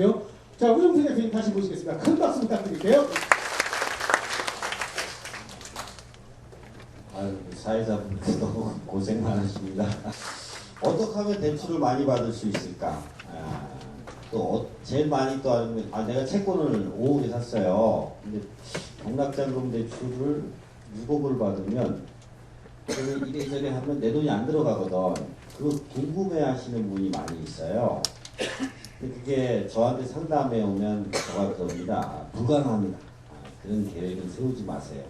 텐데요. 자, 우영태 대표님 다시 모시겠습니다. 큰 박수 부탁드릴게요. 아유, 사회자분들 너무 고생 많으십니다. 어떻게 하면 대출을 많이 받을 수 있을까? 제일 많이 또 알면, 내가 채권을 5억에 샀어요. 근데 경락자금 대출을 6억을 받으면 이래저래 하면 내 돈이 안 들어가거든. 그거 궁금해 하시는 분이 많이 있어요. 근데 그게 저한테 상담해 오면 제가 그럽니다. 불가능합니다. 그런 계획은 세우지 마세요.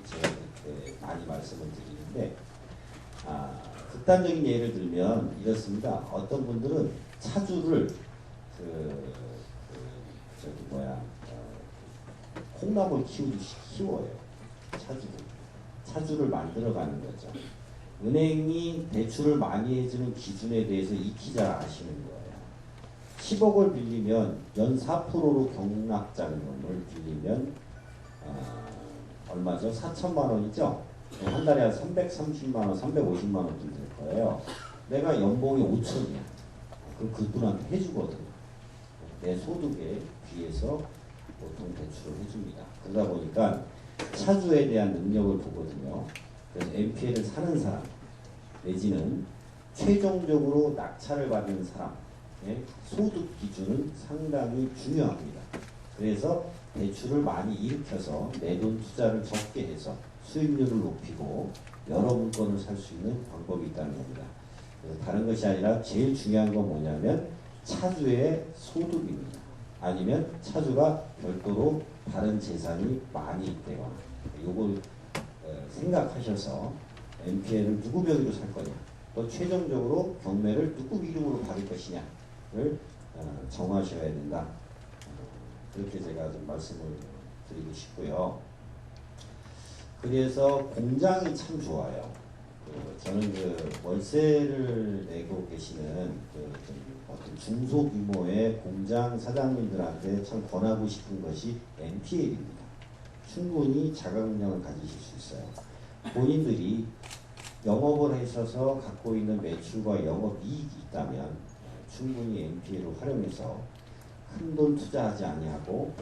제가 그렇게 많이 말씀을 드리는데, 극단적인 예를 들면 이렇습니다. 어떤 분들은 차주를 콩나물 키우듯이 키워요. 차주를 만들어가는 거죠. 은행이 대출을 많이 해주는 기준에 대해서 익히 잘 아시는 거예요. 10억을 빌리면 연 4%로 경락자금을 빌리면 얼마죠? 4천만 원이죠? 한 달에 한 330만 원, 350만 원 들 거예요. 내가 연봉이 5천이야. 그럼 그분한테 해주거든요. 내 소득에 비해서 보통 대출을 해줍니다. 그러다 보니까 차주에 대한 능력을 보거든요. 그래서 NPL을 사는 사람 내지는 최종적으로 낙찰을 받는 사람의 소득 기준은 상당히 중요합니다. 그래서 대출을 많이 일으켜서 내 돈 투자를 적게 해서 수익률을 높이고 여러 물건을 살 수 있는 방법이 있다는 겁니다. 그래서 다른 것이 아니라 제일 중요한 건 뭐냐면 차주의 소득입니다. 아니면 차주가 별도로 다른 재산이 많이 있대요. 이걸 생각하셔서 NPL을 누구 명의로 살 거냐, 또 최종적으로 경매를 누구 이름으로 받을 것이냐를 정하셔야 된다. 그렇게 제가 좀 말씀을 드리고 싶고요. 그래서 공장이 참 좋아요. 저는 월세를 내고 계시는 어떤 중소규모의 공장 사장님들한테 참 권하고 싶은 것이 NPL입니다. 충분히 자가금융을 가지실 수 있어요. 본인들이 영업을 하셔서 갖고 있는 매출과 영업이익이 있다면 충분히 NPL을 활용해서 큰 돈 투자하지 아니하고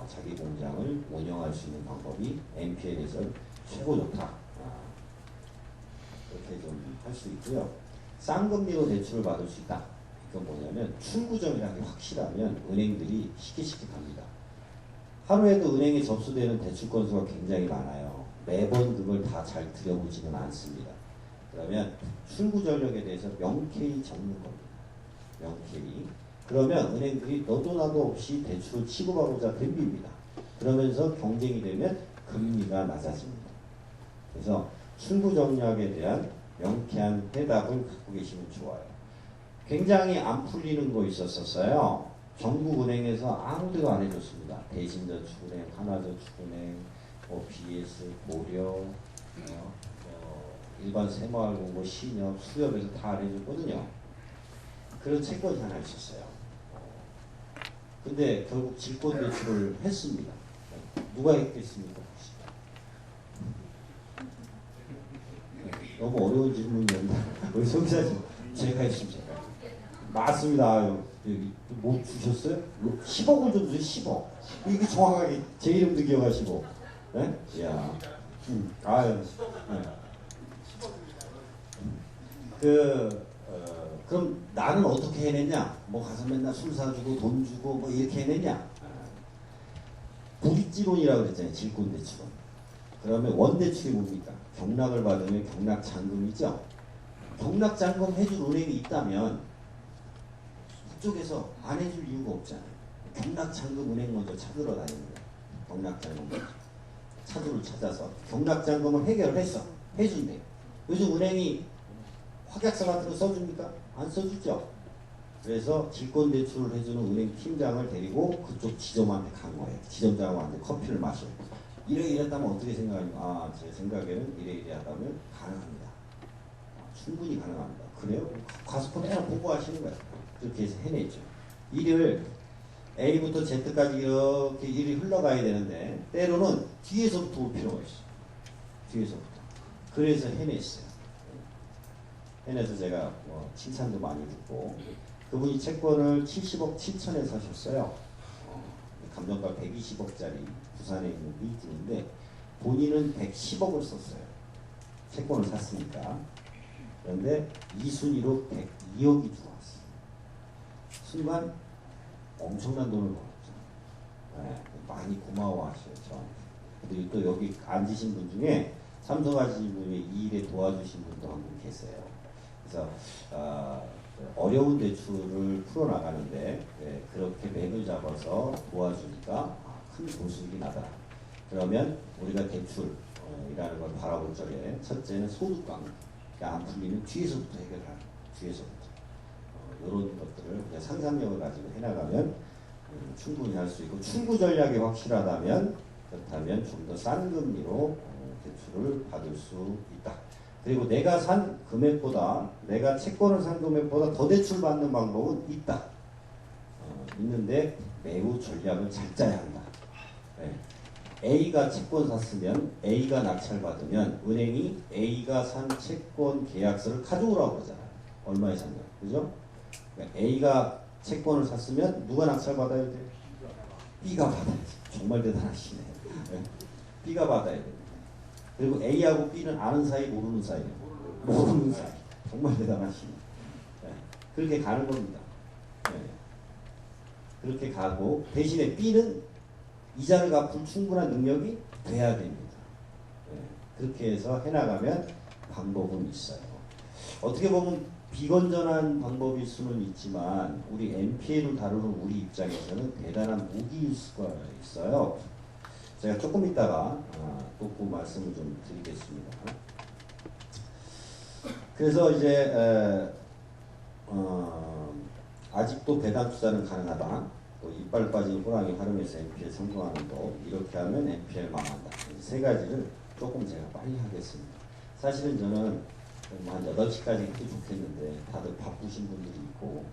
자기 공장을 운영할 수 있는 방법이 NPL에서 최고 좋다. 이렇게 좀 할 수 있고요. 싼 금리로 대출을 받을 수 있다. 이건 뭐냐면 출구점이라는 게 확실하면 은행들이 쉽게 갑니다. 하루에도 은행에 접수되는 대출 건수가 굉장히 많아요. 매번 그걸 다 잘 들여보지는 않습니다. 그러면 출구 전력에 대해서 명쾌히 적는 겁니다. 명쾌히. 그러면 은행들이 너도 나도 없이 대출을 취급하고자 덤빕니다. 그러면서 경쟁이 되면 금리가 낮아집니다. 그래서 출구 전략에 대한 명쾌한 해답을 갖고 계시면 좋아요. 굉장히 안 풀리는 거 있었어요. 전국은행에서 아무데도 안 해줬습니다. 대신저축은행, 하나저축은행, BS, 고려, 일반 새마을금고, 신협, 수협에서 다 안 해줬거든요. 그런 채권이 하나 있었어요. 근데 결국 질권대출을 했습니다. 누가 했겠습니까? 너무 어려운 질문이었나? 우리 송사님, 제가 했습니다. 맞습니다. 여기 뭐 주셨어요? 10억을 좀 주세요. 10억. 이게 정확하게 제 이름도 기억하시고. 네? 이야. 아유. 네. 그럼 나는 어떻게 해냈냐? 뭐 가서 맨날 술 사주고 돈 주고 뭐 이렇게 해냈냐? 부익지론이라고 그랬잖아요. 질권대출은. 그러면 원대출이 뭡니까? 경락을 받으면 경락잔금이죠. 경락잔금 해줄 은행이 있다면 그쪽에서 안 해줄 이유가 없잖아요. 경락잔금 은행 먼저 찾으러 다닙니다. 경락잔금 먼저. 차주를 찾아서 경락잔금을 해결을 했어. 해준대요. 요즘 은행이 확약서 같은 거 써줍니까? 안 써주죠. 그래서 질권대출을 해주는 은행 팀장을 데리고 그쪽 지점한테 간 거예요. 지점장한테 커피를 마셔. 이랬다면 어떻게 생각하냐? 제 생각에는 이래 하다면 가능합니다. 충분히 가능합니다. 그래요? 가서 그냥 보고하시는 거예요. 그렇게 해서 해내죠. 일을 A부터 Z까지 이렇게 일이 흘러가야 되는데 때로는 뒤에서부터 올 필요가 있어요. 뒤에서부터. 그래서 해냈어요. 해내서 제가 칭찬도 많이 듣고 그분이 채권을 70억 7천에 사셨어요. 감정가 120억짜리 부산에 있는 빌딩인데 본인은 110억을 썼어요. 채권을 샀으니까. 그런데 2순위로 102억이 들어왔어요. 순간 엄청난 돈을 벌었죠. 네, 많이 고마워하셔요. 저한테. 그리고 또 여기 앉으신 분 중에 참석하신 분이 이 일에 도와주신 분도 한 분 계세요. 그래서 어려운 대출을 풀어나가는데 그렇게 맥을 잡아서 도와주니까 큰 보수익이 나더라. 그러면 우리가 대출이라는 걸 바라볼 적에 첫째는 소득 관계 안 풀리면 뒤에서부터 해결하는 뒤에서부터 이런 것들을 그냥 상상력을 가지고 해나가면 충분히 할 수 있고 출구 전략이 확실하다면 그렇다면 좀 더 싼 금리로 대출을 받을 수 있다. 그리고 내가 산 금액보다 내가 채권을 산 금액보다 더 대출 받는 방법은 있다. 있는데 매우 전략을 잘 짜야 한다. 네. A가 채권 샀으면 A가 낙찰받으면 은행이 A가 산 채권 계약서를 가져오라고 그러잖아요. 얼마에 샀냐. 그죠? 그러니까 A가 채권을 샀으면 누가 낙찰받아야 돼? B가 받아야지. 정말 대단하시네. 네. B가 받아야 돼. 그리고 A하고 B는 아는 사이 모르는 사이. 모르는 사이. 정말 대단하시네. 네. 그렇게 가는 겁니다. 네. 그렇게 가고 대신에 B는 이자를 갚을 충분한 능력이 돼야 됩니다. 네. 그렇게 해서 해나가면 방법은 있어요. 어떻게 보면 비건전한 방법일 수는 있지만 우리 NPL을 다루는 우리 입장에서는 대단한 무기일 수가 있어요. 제가 조금 있다가 또 그 말씀을 좀 드리겠습니다. 그래서 이제 아직도 배당 투자는 가능하다. 또 이빨 빠진 호랑이 활용해서 NPL 성공하는 법. 이렇게 하면 NPL 망한다. 세 가지를 조금 제가 빨리 하겠습니다. 사실은 저는 한 8시까지 해도 좋겠는데 다들 바쁘신 분들이 있고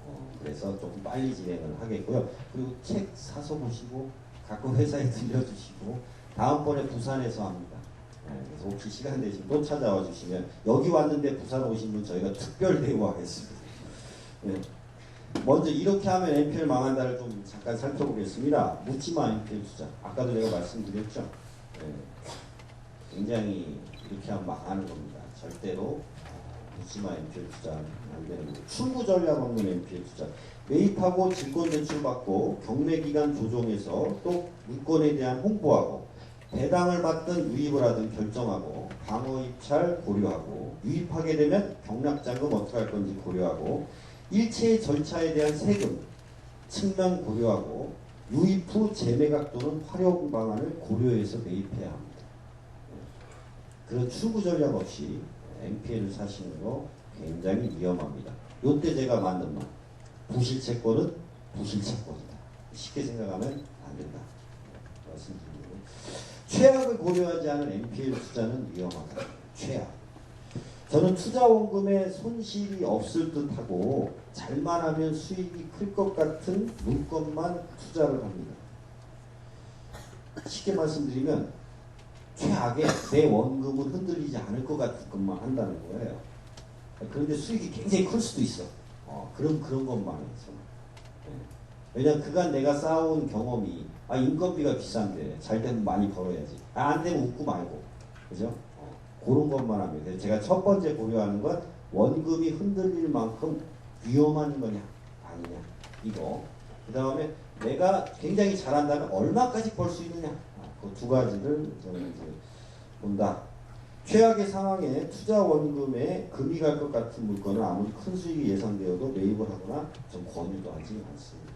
그래서 조금 빨리 진행을 하겠고요. 그리고 책 사서 보시고 가끔 회사에 들려주시고 다음번에 부산에서 합니다. 그래서 혹시 시간 되시면 또 찾아와 주시면 여기 왔는데 부산 오신 분 저희가 특별 대우하겠습니다. 네. 먼저 이렇게 하면 NPL 망한다를 좀 잠깐 살펴보겠습니다. 묻지마 NPL 투자. 아까도 내가 말씀드렸죠. 네. 굉장히 이렇게 하면 망하는 겁니다. 절대로 묻지마 NPL 투자 안 되는 거고. 출구 전략 없는 NPL 투자. 매입하고 질권 대출 받고 경매 기간 조정해서 또 물건에 대한 홍보하고 배당을 받든 유입을 하든 결정하고 방어 입찰 고려하고 유입하게 되면 경락자금 어떻게 할 건지 고려하고 일체의 절차에 대한 세금 측면 고려하고 유입 후 재매각 또는 활용 방안을 고려해서 매입해야 합니다. 그런 출구 전략 없이 NPL을 사시는 거 굉장히 위험합니다. 요때 제가 만든 말 부실채권은 부실채권이다. 쉽게 생각하면 안 된다. 말씀드리고 최악을 고려하지 않은 NPL 투자는 위험하다. 최악. 저는 투자 원금에 손실이 없을 듯하고 잘만 하면 수익이 클 것 같은 물건만 투자를 합니다. 쉽게 말씀드리면 최악에 내 원금은 흔들리지 않을 것 같은 것만 한다는 거예요. 그런데 수익이 굉장히 클 수도 있어. 그런 것만 해서. 왜냐면 그간 내가 쌓아온 경험이 인건비가 비싼데 잘 되면 많이 벌어야지. 안 되면 웃고 말고. 그죠? 그런 것만 하면 돼요. 제가 첫 번째 고려하는 건 원금이 흔들릴 만큼 위험한 거냐 아니냐 이거. 그 다음에 내가 굉장히 잘한다면 얼마까지 벌 수 있느냐. 그 두 가지를 저는 이제 본다. 최악의 상황에 투자 원금에 금이 갈 것 같은 물건은 아무리 큰 수익이 예상되어도 매입을 하거나 좀 권유도 하지 않습니다.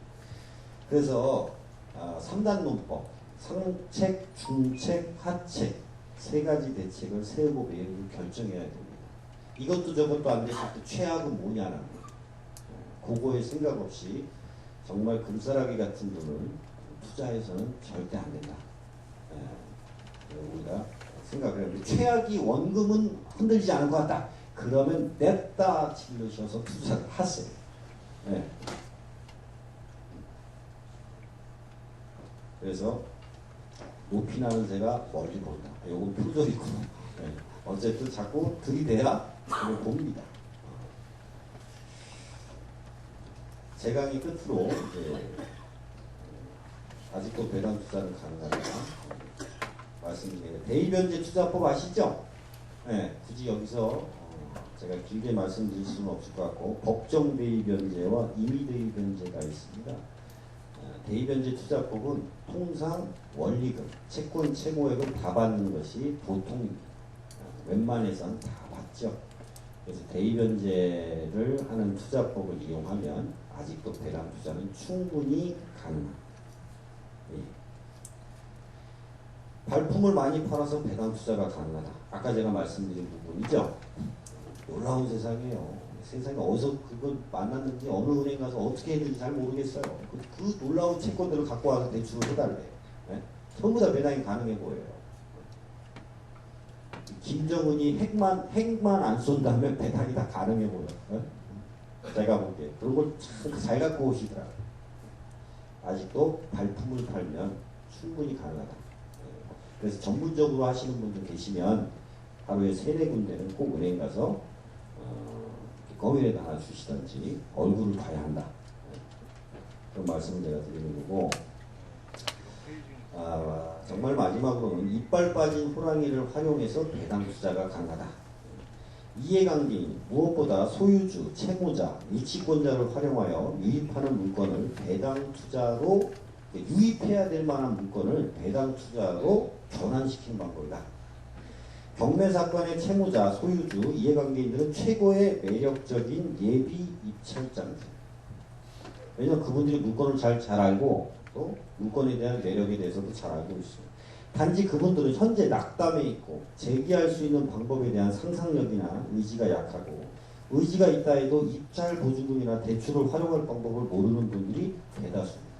그래서 3단 논법, 상책, 중책, 하책 세 가지 대책을 세우고 매입을 결정해야 됩니다. 이것도 저것도 안 됐을 때 최악은 뭐냐는 그거에 생각 없이 정말 금싸라기 같은 돈을 투자해서는 절대 안 된다. 우리가 생각을 해요. 최악이 원금은 흔들리지 않을 것 같다. 그러면 냅다 질러셔서 투자를 하세요. 네. 그래서 높이 나는 새가 멀리 본다. 요건 표절이구나. 네. 어쨌든 자꾸 들이대야 그걸 봅니다. 제 강의 끝으로 이제 아직도 배당 투자는 가능하다 말씀드리겠습니다. 대의변제 투자법 아시죠? 네, 굳이 여기서 제가 길게 말씀드릴 수는 없을 것 같고 법정 대의변제와 임의 대의변제가 있습니다. 대의변제 투자법은 통상 원리금, 채권 채무액을 다 받는 것이 보통입니다. 웬만해서는 다 받죠. 그래서 대의변제를 하는 투자법을 이용하면 아직도 배당 투자는 충분히 가능합니다. 예. 발품을 많이 팔아서 배당 투자가 가능하다. 아까 제가 말씀드린 부분이죠. 놀라운 세상이에요. 세상에 어디서 그걸 만났는지 어느 은행 가서 어떻게 했는지 잘 모르겠어요. 그 놀라운 채권들을 갖고 와서 대출을 해달래요. 네? 전부 다 배당이 가능해 보여요. 김정은이 핵만 안 쏜다면 배당이 다 가능해 보여. 네? 제가 보기에 그런 걸 참 잘 갖고 오시더라고요. 아직도 발품을 팔면 충분히 가능하다. 그래서 전문적으로 하시는 분들 계시면 하루에 3-4군데는 꼭 은행 가서 거위에다 하나 주시든지 얼굴을 봐야 한다. 그런 말씀을 제가 드리는 거고, 정말 마지막으로는 이빨 빠진 호랑이를 활용해서 배당 투자가 가능하다. 이해관계인, 무엇보다 소유주, 채무자, 유치권자를 활용하여 유입하는 물건을 배당 투자로 유입해야 될 만한 물건을 배당 투자로 전환시키는 방법이다. 경매 사건의 채무자, 소유주, 이해관계인들은 최고의 매력적인 예비 입찰자입니다. 왜냐하면 그분들이 물건을 잘 알고 또 물건에 대한 매력에 대해서도 잘 알고 있어요. 단지 그분들은 현재 낙담해 있고 재기할 수 있는 방법에 대한 상상력이나 의지가 약하고 의지가 있다 해도 입찰 보증금이나 대출을 활용할 방법을 모르는 분들이 대다수입니다.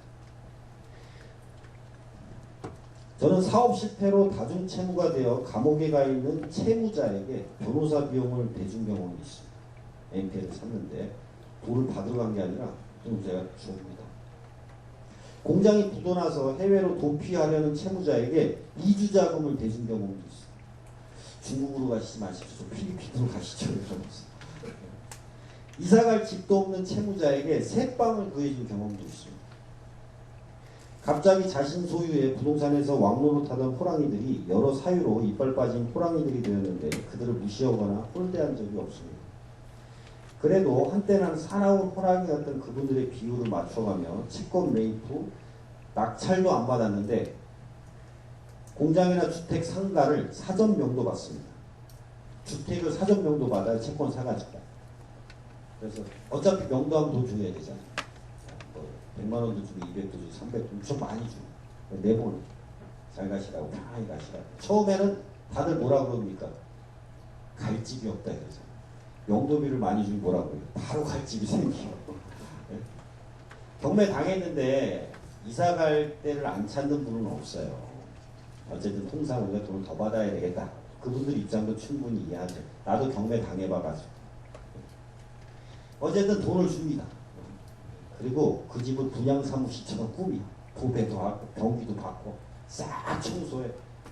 저는 사업 실패로 다중채무가 되어 감옥에 가 있는 채무자에게 변호사 비용을 대준 경험이 있습니다. MP를 샀는데 돈을 받으러 간 게 아니라 좀 제가 줍니다. 공장이 부도나서 해외로 도피하려는 채무자에게 이주자금을 대준 경험도 있어요. 중국으로 가시지 마십시오. 필리핀으로 가시죠. 이러면서. 이사갈 집도 없는 채무자에게 새빵을 구해준 경험도 있습니다. 갑자기 자신 소유의 부동산에서 왕노로 타던 호랑이들이 여러 사유로 이빨 빠진 호랑이들이 되었는데 그들을 무시하거나 홀대한 적이 없습니다. 그래도 한때는 사나운 호랑이였던 그분들의 비율을 맞춰가며 채권 매입 후 낙찰도 안 받았는데 공장이나 주택 상가를 사전 명도 받습니다. 주택을 사전 명도 받아야 채권 사가지고. 그래서 어차피 명도하면 돈 줘야 되잖아요. 100만 원도 주고 200도 주고 300도 주고 좀 많이 주고 내보내. 잘 가시라고 편하게 가시라고. 처음에는 다들 뭐라 그럽니까? 갈 집이 없다 이러잖아요. 명도비를 많이 주면 뭐라 그래요? 바로 갈 집이 생기고. 네? 경매 당했는데 이사 갈 때를 안 찾는 분은 없어요. 어쨌든 통상 우리가 돈을 더 받아야 되겠다. 그분들 입장도 충분히 이해하죠. 나도 경매 당해봐가지고. 어쨌든 돈을 줍니다. 그리고 그 집을 분양사무실처럼 꾸미 도배도 하고 변기도 받고 싹 청소해.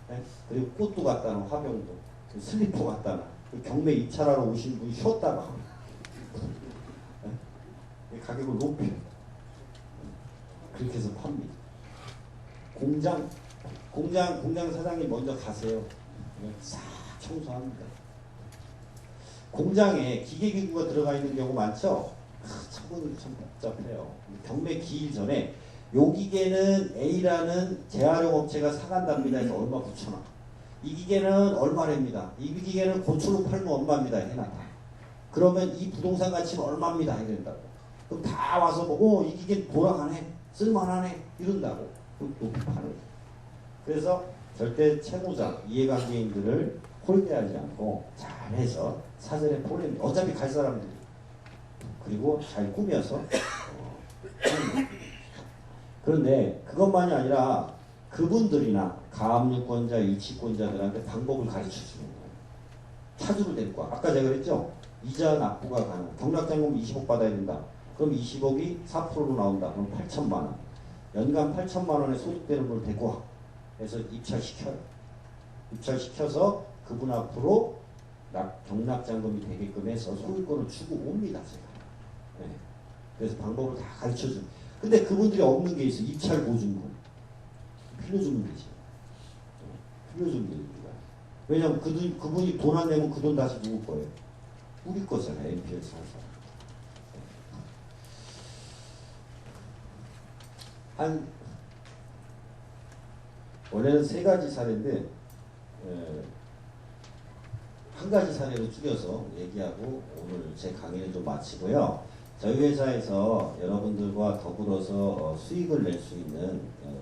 네? 그리고 꽃도 갖다 놔. 화병도 슬리퍼 갖다 놔. 경매 입찰하러 오신 분이 쉬었다가 네? 가격을 높여. 그렇게 해서 팝니다. 공장 사장님 먼저 가세요. 싹 청소합니다. 공장에 기계기구가 들어가 있는 경우 많죠? 처분이 참 복잡해요. 경매 기일 전에 요 기계는 A라는 재활용 업체가 사간답니다 해서 얼마 붙여놔. 이 기계는 얼마랍니다. 이 기계는 고철로 팔면 얼마입니다 해놔. 그러면 이 부동산 가치는 얼마입니다 해야 된다고. 그럼 다 와서 보고 이 기계 돌아가네, 쓸만하네 이런다고. 그럼 높이 파는 거예요. 그래서 절대 채무자, 이해관계인들을 홀대하지 않고 잘해서 사전에 보냅니다. 어차피 갈 사람들이. 그리고 잘 꾸며서 그런데 그것만이 아니라 그분들이나 가압류권자, 유치권자들한테 방법을 가르쳐주는 거예요. 차주를 데리고 와. 아까 제가 그랬죠? 이자 납부가 가능. 경락잔금 20억 받아야 된다. 그럼 20억이 4%로 나온다. 그럼 8천만 원. 연간 8천만 원의 소득되는 걸 데리고 와. 그래서 입찰시켜요. 입찰시켜서 그분 앞으로 경락잔금이 되게끔 해서 소유권을 주고 옵니다. 제가. 네. 그래서 방법을 다 가르쳐줘. 근데 그분들이 없는 게 있어. 입찰 보증금. 빌려주면 되지. 빌려주면 되는 거야. 왜냐면 그분이 돈 안 내면 그 돈 다시 누구 거예요? 우리 거잖아요. NPL 사서. 원래는 세 가지 사례인데 한 가지 사례로 줄여서 얘기하고 오늘 제 강의는 좀 마치고요. 저희 회사에서 여러분들과 더불어서 수익을 낼 수 있는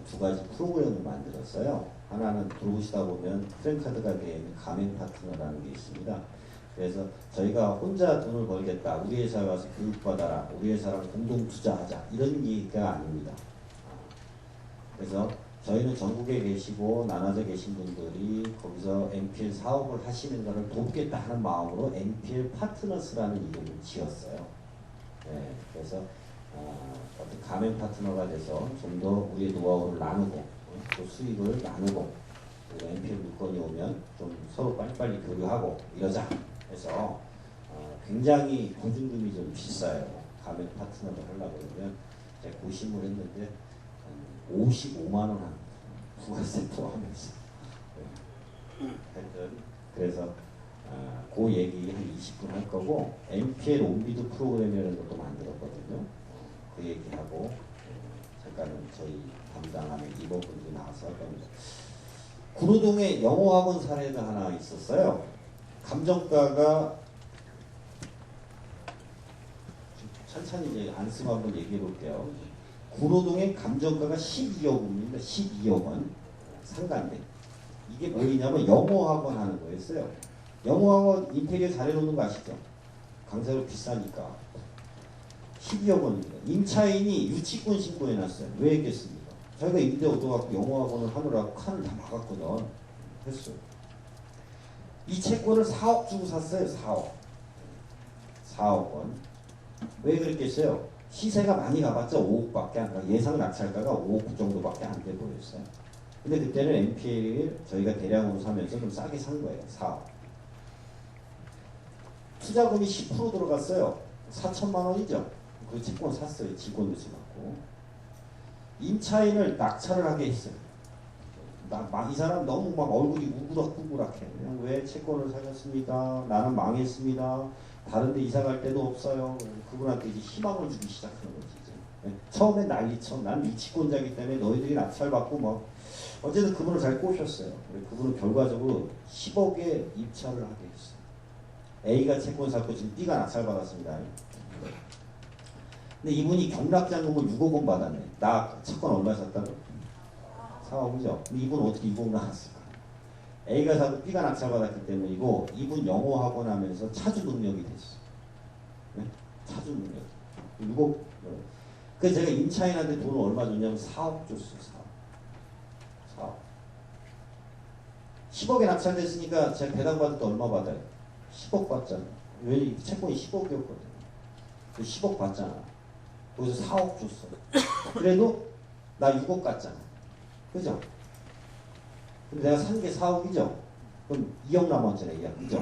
두 가지 프로그램을 만들었어요. 하나는 들어오시다 보면 프랜카드 가게에 있는 가맹 파트너라는 게 있습니다. 그래서 저희가 혼자 돈을 벌겠다, 우리 회사에 와서 교육받아라, 우리 회사랑 공동 투자하자, 이런 얘기가 아닙니다. 그래서 저희는 전국에 계시고 나눠져 계신 분들이 거기서 NPL 사업을 하시는 것을 돕겠다 하는 마음으로 NPL 파트너스라는 이름을 지었어요. 네, 그래서 어떤 가맹 파트너가 돼서 좀 더 우리의 노하우를 나누고 또 수익을 나누고 그리고 NPL 물건이 오면 좀 서로 빨리빨리 교류하고 이러자 해서 굉장히 보증금이 좀 비싸요. 가맹 파트너를 하려고 그러면 제가 고심을 했는데 55만 원 한 부가세 포함해서 하여튼 그래서 그 얘기 한 20분 할 거고 NPL 온비드 프로그램이라는 것도 만들었거든요. 그 얘기하고 잠깐은 저희 담당하는 임원분들이 나와서 할 겁니다. 구로동에 영어학원 사례가 하나 있었어요. 감정가가 천천히 이제 안 쓰고 한번 얘기해 볼게요. 구로동의 감정가가 12억 원입니다. 12억 원 상가인데 이게 뭐냐면 영어학원 하는 거였어요. 영어학원 인테리어 잘해놓는 거 아시죠? 강사로 비싸니까 12억 원입니다. 임차인이 유치권 신고해놨어요. 왜 했겠습니까? 저희가 임대 얻어갖고 영어학원을 하느라고 칸을 다 막았거든. 했어요. 이 채권을 4억 주고 샀어요. 4억 원. 왜 그랬겠어요? 시세가 많이 가봤자 5억밖에 안 가. 예상 낙찰가가 5억 정도밖에 안 돼 보였어요. 근데 그때는 NPL 저희가 대량으로 사면서 좀 싸게 산 거예요. 4억. 투자금이 10% 들어갔어요. 4천만 원이죠. 그 채권 샀어요. 직원도 지났고. 임차인을 낙찰을 하게 했어요. 이 사람 너무 막 얼굴이 우그락우그락해. 그냥 왜 채권을 사셨습니까? 나는 망했습니다. 다른데 이사 갈 데도 없어요. 그분한테 이제 희망을 주기 시작하는 거지. 이제. 처음엔 난리쳐. 난 미치권자이기 때문에 너희들이 낙찰받고 뭐 어쨌든 그분을 잘 꼬셨어요. 그분은 결과적으로 10억에 입찰을 하게 했어요. A가 채권 샀고 지금 B가 낙찰받았습니다. 근데 이분이 경락자금을 6억 원 받았네. 나 채권 얼마 샀다고? 4억이죠. 근데 이분은 어떻게 6억 나왔을까? A가 사고 B가 낙찰받았기 때문에 이분 영어학원 하면서 차주 능력이 됐어. 네? 차주 능력. 6억. 그래서 제가 임차인한테 돈을 얼마 줬냐면 4억 줬어요. 4억. 10억에 낙찰됐으니까 제가 배당받을 때 얼마 받아요? 10억 받잖아. 왜 채권이 10억이었거든. 10억 받잖아. 거기서 4억 줬어. 그래도 나 6억 갔잖아. 그죠? 근데 내가 산 게 4억이죠? 그럼 2억 남았잖아요. 2억. 그죠?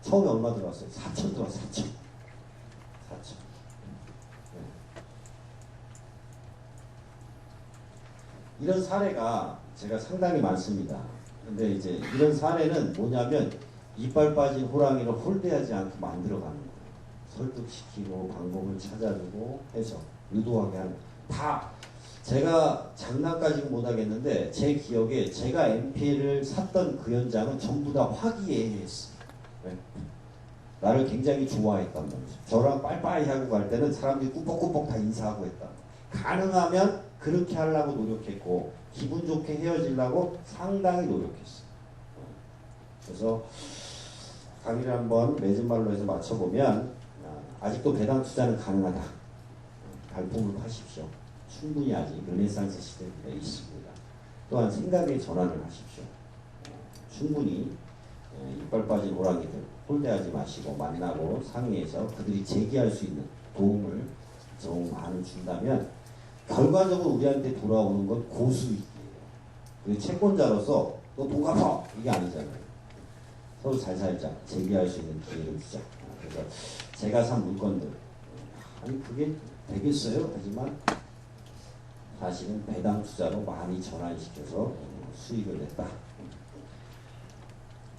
처음에 얼마 들어왔어요? 4천 들어왔어요. 4천. 네. 이런 사례가 제가 상당히 많습니다. 근데 이제 이런 사례는 뭐냐면 이빨 빠진 호랑이를 홀대하지 않고 만들어가는 거예요. 설득시키고 방법을 찾아주고 해서 유도하게 하는 다 제가 장난까지는 못하겠는데 제 기억에 제가 NPL을 샀던 그 현장은 전부 다 화기애애했어요. 네. 나를 굉장히 좋아했단 말이죠. 저랑 빠이빠이 하고 갈 때는 사람들이 꾸벅꾸벅 다 인사하고 했다. 가능하면 그렇게 하려고 노력했고 기분 좋게 헤어지려고 상당히 노력했어요. 그래서 강의를 한번 맺은 말로 해서 맞춰보면 아직도 배당 투자는 가능하다. 발품을 파십시오. 충분히 아직 르네상스 시대가 있습니다. 또한 생각의 전환을 하십시오. 충분히 이빨 빠진 호랑이들 홀대하지 마시고 만나고 상의해서 그들이 제기할 수 있는 도움을 좀 많이 준다면 결과적으로 우리한테 돌아오는 건 고수익이에요. 그 채권자로서 너 돈 갚아! 이게 아니잖아요. 서로 잘 살자. 제기할 수 있는 기회를 주자. 그래서 제가 산 물건들 아니 그게 되겠어요. 하지만 사실은 배당 투자로 많이 전환시켜서 수익을 냈다.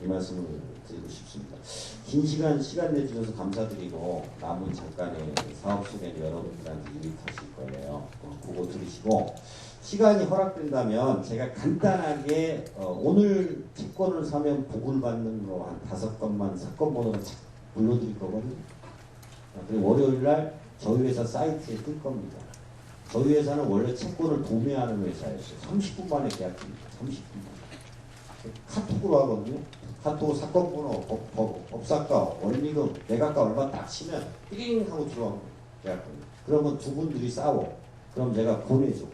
이 말씀을 드리고 싶습니다. 긴 시간 내주셔서 감사드리고 남은 잠깐의 사업 소개는 여러분들한테 유익하실 거예요. 그거 들으시고 시간이 허락된다면 제가 간단하게 오늘 채권을 사면 복을 받는 거 한 5건만 사건 번호를 착 불러드릴 거거든요. 그리고 월요일날 저희 회사 사이트에 뜰 겁니다. 저희 회사는 원래 채권을 도매하는 회사였어요. 30분 만에 계약합니다. 30분 만에. 카톡으로 하거든요. 카톡 사건 번호, 법사가, 원리금, 매각가 얼마 딱 치면 띵 하고 들어옵니다. 계약합니다. 그러면 두 분들이 싸워. 그럼 제가 보내줘.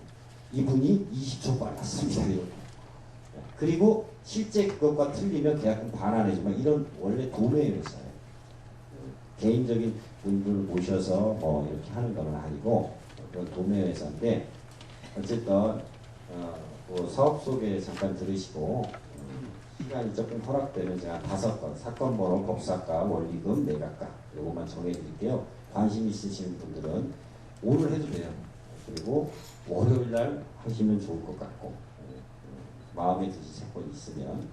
이분이 20초 빨랐습니다. 그리고 실제 그것과 틀리면 계약금 반환해주면 이런 원래 도매 회사예요. 개인적인 분들 모셔서 뭐 이렇게 하는 건 아니고 그런 도매 회사인데 어쨌든 그 사업 소개 잠깐 들으시고 시간이 조금 허락되면 제가 5건 사건 번호, 법사가, 원리금, 매각가 요것만 정해드릴게요. 관심 있으신 분들은 오늘 해도 돼요. 그리고 월요일날 하시면 좋을 것 같고 마음에 드신 채권이 있으면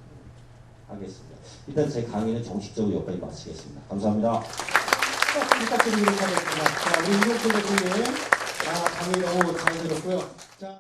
하겠습니다. 일단 제 강의는 정식적으로 여기까지 마치겠습니다. 감사합니다. 부탁드리도록 하겠습니다. 자, 우리 이동표 대표님 강의 너무 잘 들었고요. 자.